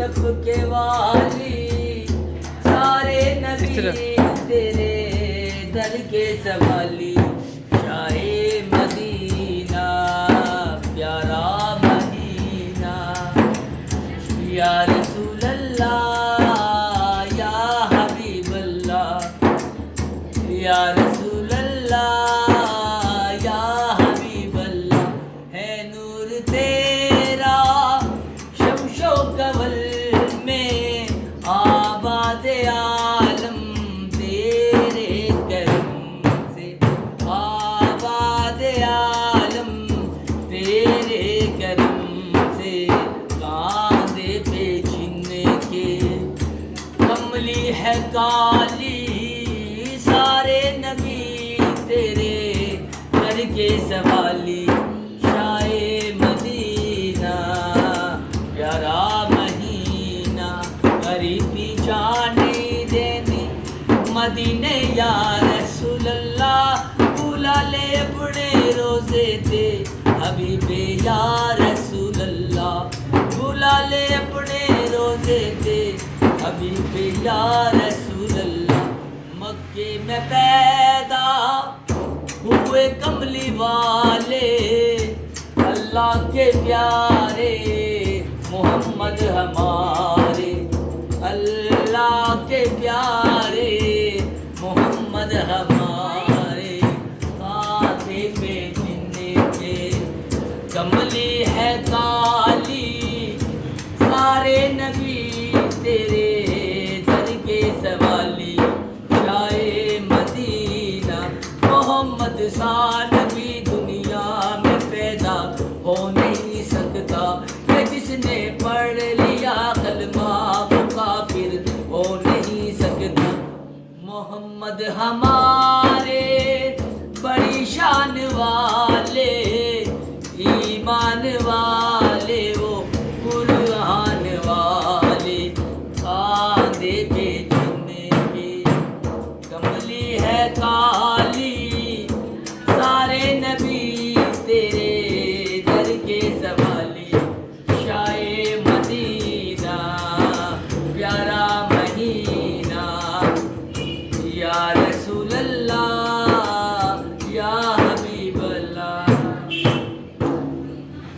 اشرف کے والی سارے نبی تیرے در کے سوالی شاہ مدینہ پیارا مدینہ یا رسول اللہ یا حبیب اللہ یا رسول اللہ یا حبیب اللہ ہے نور تیرا شمس و کمل میں آباد عالم تیرے کرم سے آباد عالم تیرے کرم سے کاندھے پہ جن کے کملی ہے کالی سارے نبی تیرے در کے سوالی شاہ مدینہ پیارا مہینہ غریبی جانے دینی مدینے یا رسول اللہ بلا لے اپنے روزے تھے حبیب یا رسول اللہ بلا لے اپنے روزے تھے حبیب یا رسول اللہ مکے میں پیدا ہوئے کملی والے اللہ کے پیارے محمد ہمارے اللہ کے پیارے محمد ہمارے کاندھے پہ جن کے کملی ہے کالی سارے نبی تیرے در کے سوالی شاہ مدینہ محمد سا نبی دنیا میں پیدا ہو نہیں سکتا کہ جس نے پڑھ لیا کلمہ وہ کافر ہو نہیں سکتا محمد ہمارے بڑی شان والے ایمان والے وہ قرآن والے کاندھے پہ جن کے کملی ہے